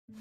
Que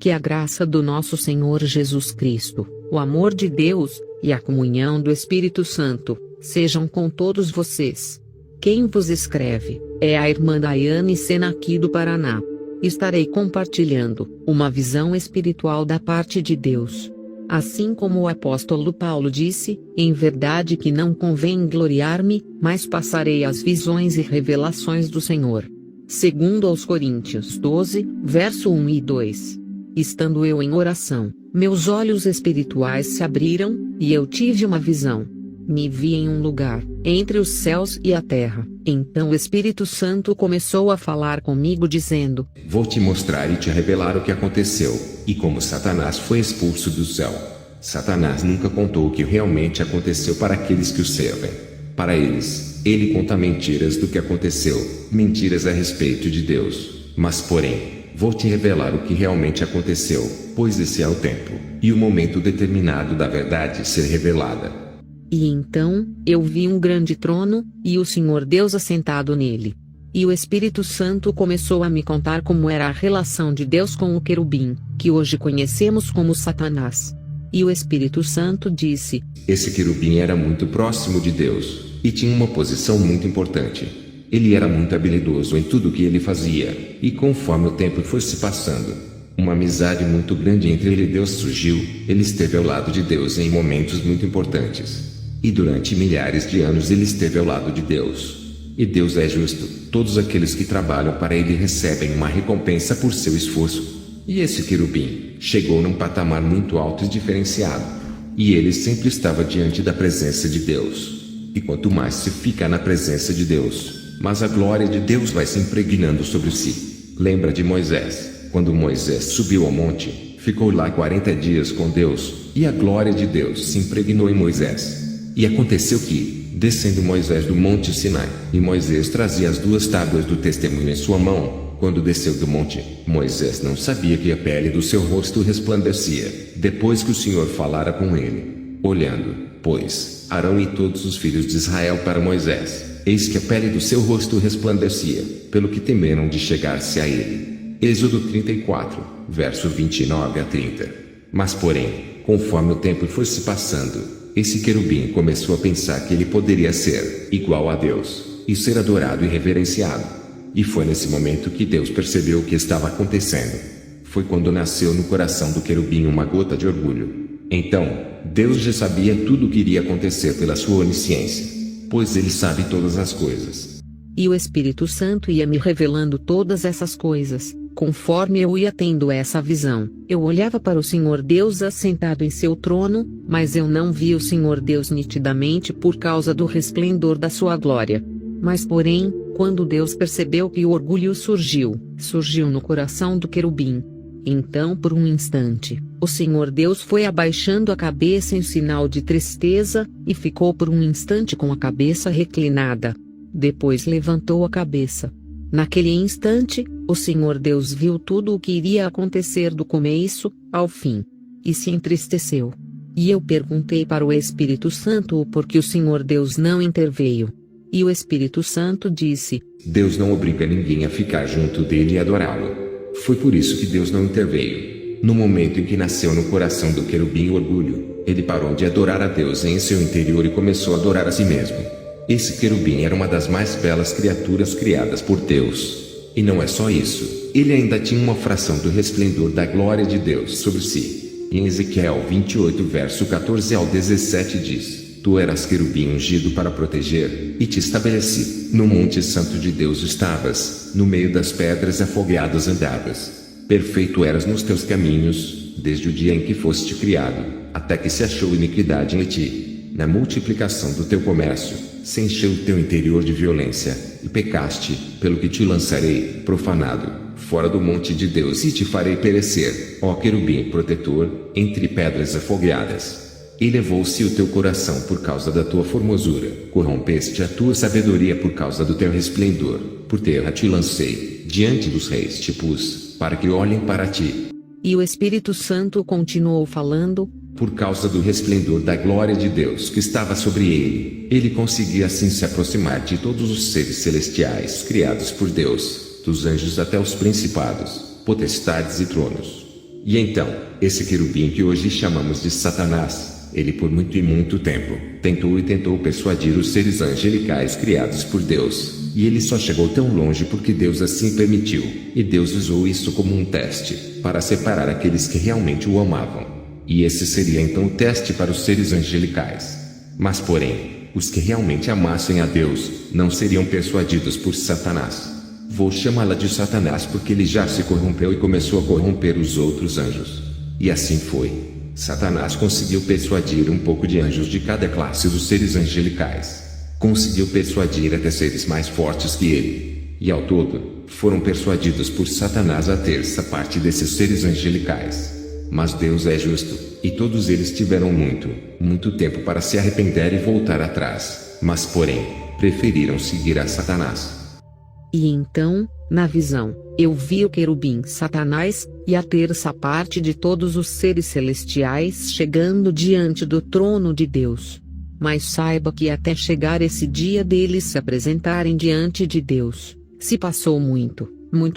a graça do nosso Senhor Jesus Cristo, o amor de Deus, e a comunhão do Espírito Santo, sejam com todos vocês. Quem vos escreve, é a irmã Daiane Sena aqui do Paraná. Estarei compartilhando uma visão espiritual da parte de Deus. Assim como o apóstolo Paulo disse, em verdade que não convém gloriar-me, mas passarei as visões e revelações do Senhor. Segundo aos Coríntios 12, verso 1 e 2. Estando eu em oração, meus olhos espirituais se abriram, e eu tive uma visão. Me vi em um lugar, entre os céus e a terra. Então o Espírito Santo começou a falar comigo dizendo: Vou te mostrar e te revelar o que aconteceu, e como Satanás foi expulso do céu. Satanás nunca contou o que realmente aconteceu para aqueles que o servem. Para eles, ele conta mentiras do que aconteceu, mentiras a respeito de Deus. Mas porém, vou te revelar o que realmente aconteceu, pois esse é o tempo, e o momento determinado da verdade ser revelada. E então, eu vi um grande trono, e o Senhor Deus assentado nele. E o Espírito Santo começou a me contar como era a relação de Deus com o querubim, que hoje conhecemos como Satanás. E o Espírito Santo disse: Esse querubim era muito próximo de Deus, e tinha uma posição muito importante. Ele era muito habilidoso em tudo o que ele fazia, e conforme o tempo foi se passando, uma amizade muito grande entre ele e Deus surgiu. Ele esteve ao lado de Deus em momentos muito importantes. E durante milhares de anos ele esteve ao lado de Deus. E Deus é justo, todos aqueles que trabalham para ele recebem uma recompensa por seu esforço. E esse querubim chegou num patamar muito alto e diferenciado. E ele sempre estava diante da presença de Deus. E quanto mais se fica na presença de Deus, mas a glória de Deus vai se impregnando sobre si. Lembra de Moisés? Quando Moisés subiu ao monte, ficou lá 40 dias com Deus, e a glória de Deus se impregnou em Moisés. E aconteceu que, descendo Moisés do monte Sinai, e Moisés trazia as 2 tábuas do testemunho em sua mão, quando desceu do monte, Moisés não sabia que a pele do seu rosto resplandecia, depois que o Senhor falara com ele. Olhando, pois, Arão e todos os filhos de Israel para Moisés, eis que a pele do seu rosto resplandecia, pelo que temeram de chegar-se a ele. Êxodo 34, verso 29 a 30. Mas porém, conforme o tempo foi se passando, esse querubim começou a pensar que ele poderia ser igual a Deus, e ser adorado e reverenciado. E foi nesse momento que Deus percebeu o que estava acontecendo. Foi quando nasceu no coração do querubim uma gota de orgulho. Então, Deus já sabia tudo o que iria acontecer pela sua onisciência, pois ele sabe todas as coisas. E o Espírito Santo ia me revelando todas essas coisas, conforme eu ia tendo essa visão. Eu olhava para o Senhor Deus assentado em seu trono, mas eu não via o Senhor Deus nitidamente por causa do resplendor da sua glória. Mas porém, quando Deus percebeu que o orgulho surgiu no coração do querubim. Então por um instante, o Senhor Deus foi abaixando a cabeça em sinal de tristeza, e ficou por um instante com a cabeça reclinada. Depois levantou a cabeça. Naquele instante, o Senhor Deus viu tudo o que iria acontecer do começo ao fim. E se entristeceu. E eu perguntei para o Espírito Santo o porquê o Senhor Deus não interveio. E o Espírito Santo disse: Deus não obriga ninguém a ficar junto dele e adorá-lo. Foi por isso que Deus não interveio. No momento em que nasceu no coração do querubim o orgulho, ele parou de adorar a Deus em seu interior e começou a adorar a si mesmo. Esse querubim era uma das mais belas criaturas criadas por Deus. E não é só isso, ele ainda tinha uma fração do resplendor da glória de Deus sobre si. Em Ezequiel 28 verso 14 ao 17 diz: Tu eras querubim ungido para proteger, e te estabeleci. No monte santo de Deus estavas, no meio das pedras afogueadas andavas. Perfeito eras nos teus caminhos, desde o dia em que foste criado, até que se achou iniquidade em ti. Na multiplicação do teu comércio, se encheu o teu interior de violência, e pecaste, pelo que te lançarei, profanado, fora do monte de Deus, e te farei perecer, ó querubim protetor, entre pedras afogueadas. E levou-se o teu coração por causa da tua formosura, corrompeste a tua sabedoria por causa do teu resplendor. Por terra te lancei, diante dos reis te pus, para que olhem para ti. E o Espírito Santo continuou falando: por causa do resplendor da glória de Deus que estava sobre ele. Ele conseguia assim se aproximar de todos os seres celestiais criados por Deus, dos anjos até os principados, potestades e tronos. E então, esse querubim que hoje chamamos de Satanás, ele por muito e muito tempo, tentou persuadir os seres angelicais criados por Deus, e ele só chegou tão longe porque Deus assim permitiu, e Deus usou isso como um teste, para separar aqueles que realmente o amavam. E esse seria então o teste para os seres angelicais. Mas porém, os que realmente amassem a Deus, não seriam persuadidos por Satanás. Vou chamá-la de Satanás porque ele já se corrompeu e começou a corromper os outros anjos. E assim foi. Satanás conseguiu persuadir um pouco de anjos de cada classe dos seres angelicais. Conseguiu persuadir até seres mais fortes que ele. E ao todo, foram persuadidos por Satanás a terça parte desses seres angelicais. Mas Deus é justo, e todos eles tiveram muito tempo para se arrepender e voltar atrás. Mas porém, preferiram seguir a Satanás. E então, na visão, eu vi o querubim Satanás, e a terça parte de todos os seres celestiais chegando diante do trono de Deus. Mas saiba que até chegar esse dia deles se apresentarem diante de Deus, se passou muito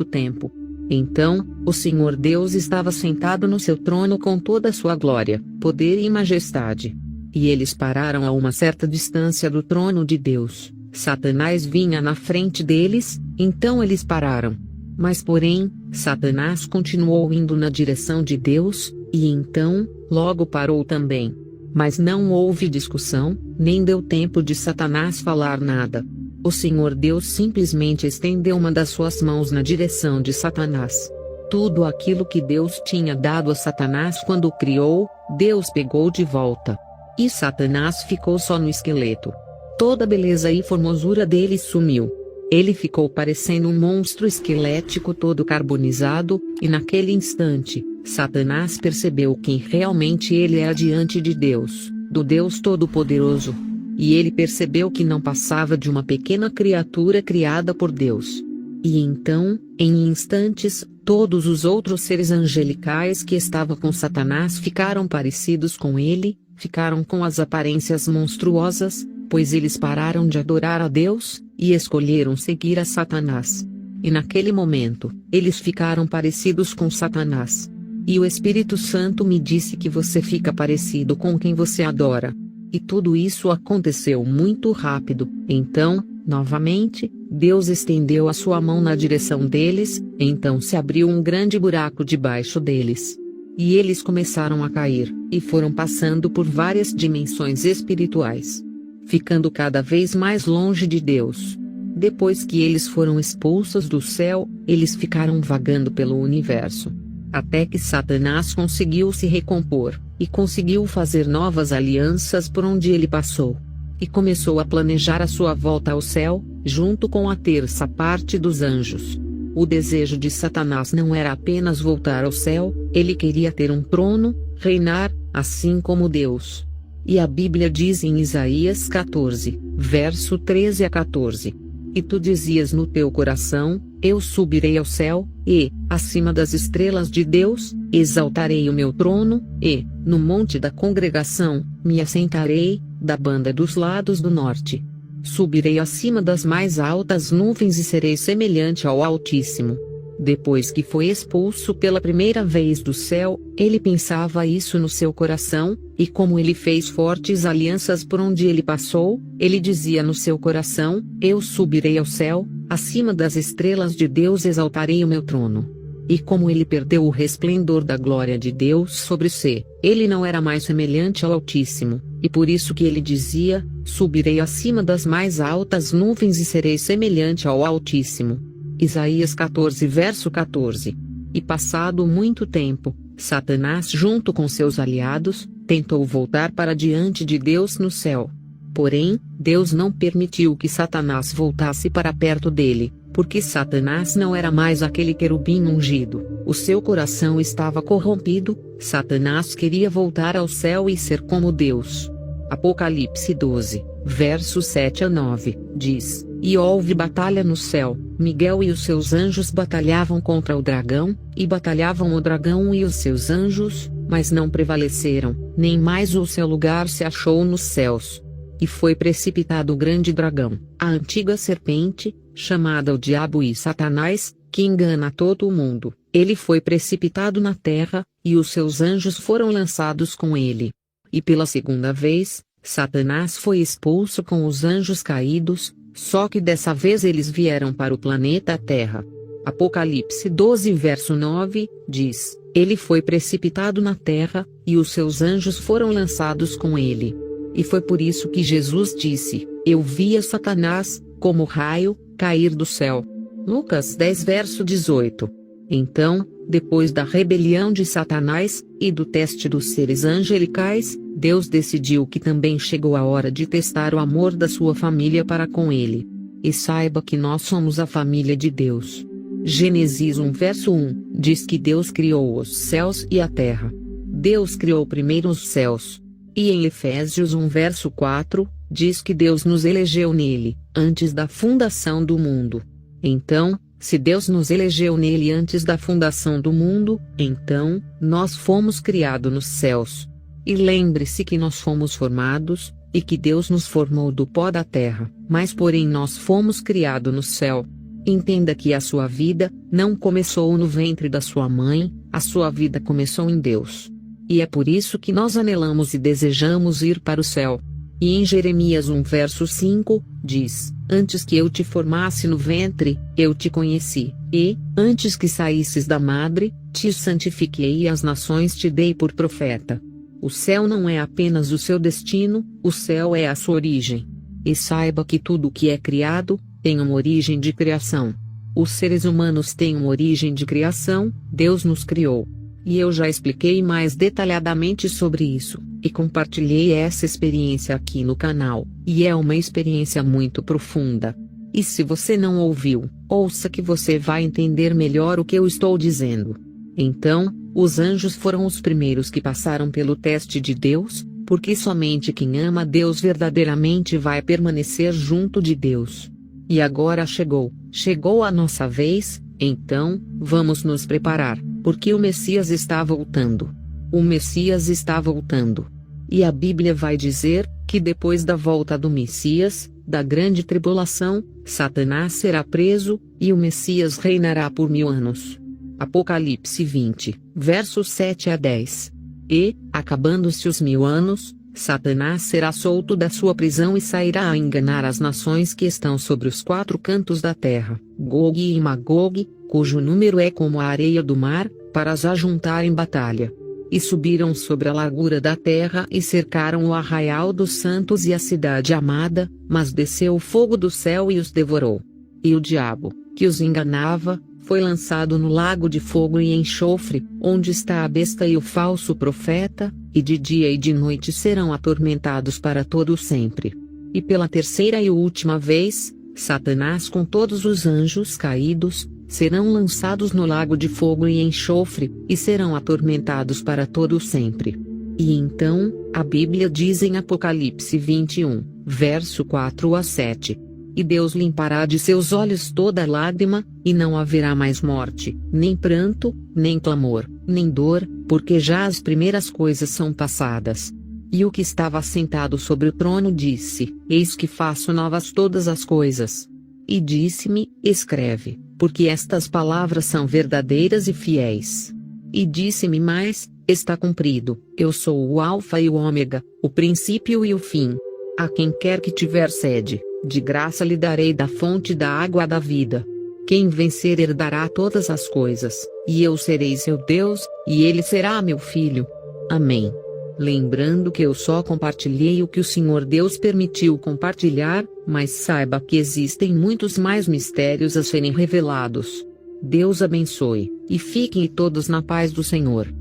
tempo. Então, o Senhor Deus estava sentado no seu trono com toda a sua glória, poder e majestade. E eles pararam a uma certa distância do trono de Deus. Satanás vinha na frente deles, então eles pararam. Mas porém, Satanás continuou indo na direção de Deus, e então, logo parou também. Mas não houve discussão, nem deu tempo de Satanás falar nada. O Senhor Deus simplesmente estendeu uma das suas mãos na direção de Satanás. Tudo aquilo que Deus tinha dado a Satanás quando o criou, Deus pegou de volta. E Satanás ficou só no esqueleto. Toda a beleza e formosura dele sumiu. Ele ficou parecendo um monstro esquelético todo carbonizado, e naquele instante, Satanás percebeu quem realmente ele era diante de Deus, do Deus Todo-Poderoso. E ele percebeu que não passava de uma pequena criatura criada por Deus. E então, em instantes, todos os outros seres angelicais que estavam com Satanás ficaram parecidos com ele, ficaram com as aparências monstruosas, pois eles pararam de adorar a Deus, e escolheram seguir a Satanás. E naquele momento, eles ficaram parecidos com Satanás. E o Espírito Santo me disse que você fica parecido com quem você adora. E tudo isso aconteceu muito rápido. Então, novamente, Deus estendeu a sua mão na direção deles, então se abriu um grande buraco debaixo deles. E eles começaram a cair, e foram passando por várias dimensões espirituais, ficando cada vez mais longe de Deus. Depois que eles foram expulsos do céu, eles ficaram vagando pelo universo. Até que Satanás conseguiu se recompor, e conseguiu fazer novas alianças por onde ele passou. E começou a planejar a sua volta ao céu, junto com a terça parte dos anjos. O desejo de Satanás não era apenas voltar ao céu, ele queria ter um trono, reinar, assim como Deus. E a Bíblia diz em Isaías 14, verso 13 a 14. E tu dizias no teu coração, eu subirei ao céu, e, acima das estrelas de Deus, exaltarei o meu trono, e, no monte da congregação, me assentarei, da banda dos lados do norte. Subirei acima das mais altas nuvens e serei semelhante ao Altíssimo. Depois que foi expulso pela primeira vez do céu, ele pensava isso no seu coração, e como ele fez fortes alianças por onde ele passou, ele dizia no seu coração, eu subirei ao céu, acima das estrelas de Deus exaltarei o meu trono. E como ele perdeu o resplendor da glória de Deus sobre si, ele não era mais semelhante ao Altíssimo, e por isso que ele dizia, subirei acima das mais altas nuvens e serei semelhante ao Altíssimo. Isaías 14 verso 14. E passado muito tempo, Satanás junto com seus aliados, tentou voltar para diante de Deus no céu. Porém, Deus não permitiu que Satanás voltasse para perto dele, porque Satanás não era mais aquele querubim ungido, o seu coração estava corrompido, Satanás queria voltar ao céu e ser como Deus. Apocalipse 12, versos 7 a 9, diz, e houve batalha no céu, Miguel e os seus anjos batalhavam contra o dragão, e batalhavam o dragão e os seus anjos, mas não prevaleceram, nem mais o seu lugar se achou nos céus. E foi precipitado o grande dragão, a antiga serpente, chamada o Diabo e Satanás, que engana todo o mundo. Ele foi precipitado na terra, e os seus anjos foram lançados com ele. E pela segunda vez, Satanás foi expulso com os anjos caídos, só que dessa vez eles vieram para o planeta Terra. Apocalipse 12 verso 9, diz: Ele foi precipitado na terra, e os seus anjos foram lançados com ele. E foi por isso que Jesus disse: Eu via Satanás, como raio, cair do céu. Lucas 10 verso 18. Então, depois da rebelião de Satanás, e do teste dos seres angelicais, Deus decidiu que também chegou a hora de testar o amor da sua família para com ele. E saiba que nós somos a família de Deus. Gênesis 1 verso 1, diz que Deus criou os céus e a terra. Deus criou primeiro os céus. E em Efésios 1 verso 4, diz que Deus nos elegeu nele, antes da fundação do mundo. Então, se Deus nos elegeu nele antes da fundação do mundo, então, nós fomos criados nos céus. E lembre-se que nós fomos formados, e que Deus nos formou do pó da terra, mas porém nós fomos criados no céu. Entenda que a sua vida não começou no ventre da sua mãe, a sua vida começou em Deus. E é por isso que nós anelamos e desejamos ir para o céu. E em Jeremias 1 verso 5, diz: Antes que eu te formasse no ventre, eu te conheci, e, antes que saísses da madre, te santifiquei e as nações te dei por profeta. O céu não é apenas o seu destino, o céu é a sua origem. E saiba que tudo o que é criado, tem uma origem de criação. Os seres humanos têm uma origem de criação, Deus nos criou. E eu já expliquei mais detalhadamente sobre isso, e compartilhei essa experiência aqui no canal, e é uma experiência muito profunda. E se você não ouviu, ouça que você vai entender melhor o que eu estou dizendo. Então, os anjos foram os primeiros que passaram pelo teste de Deus, porque somente quem ama a Deus verdadeiramente vai permanecer junto de Deus. E agora chegou a nossa vez, então, vamos nos preparar, porque o Messias está voltando. O Messias está voltando. E a Bíblia vai dizer que depois da volta do Messias, da grande tribulação, Satanás será preso, e o Messias reinará por 1000 anos. Apocalipse 20, versos 7 a 10. E, acabando-se os 1000 anos, Satanás será solto da sua prisão e sairá a enganar as nações que estão sobre os 4 cantos da terra, Gog e Magog, cujo número é como a areia do mar, para as ajuntar em batalha. E subiram sobre a largura da terra e cercaram o arraial dos santos e a cidade amada, mas desceu o fogo do céu e os devorou. E o diabo, que os enganava, foi lançado no lago de fogo e enxofre, onde está a besta e o falso profeta, e de dia e de noite serão atormentados para todo sempre. E pela terceira e última vez, Satanás com todos os anjos caídos, serão lançados no lago de fogo e enxofre, e serão atormentados para todo sempre. E então, a Bíblia diz em Apocalipse 21, verso 4 a 7. E Deus limpará de seus olhos toda lágrima, e não haverá mais morte, nem pranto, nem clamor, nem dor, porque já as primeiras coisas são passadas. E o que estava sentado sobre o trono disse: Eis que faço novas todas as coisas. E disse-me: Escreve, porque estas palavras são verdadeiras e fiéis. E disse-me mais: Está cumprido, eu sou o Alfa e o Ômega, o princípio e o fim. A quem quer que tiver sede, de graça lhe darei da fonte da água da vida. Quem vencer herdará todas as coisas, e eu serei seu Deus, e ele será meu filho. Amém. Lembrando que eu só compartilhei o que o Senhor Deus permitiu compartilhar, mas saiba que existem muitos mais mistérios a serem revelados. Deus abençoe, e fiquem todos na paz do Senhor.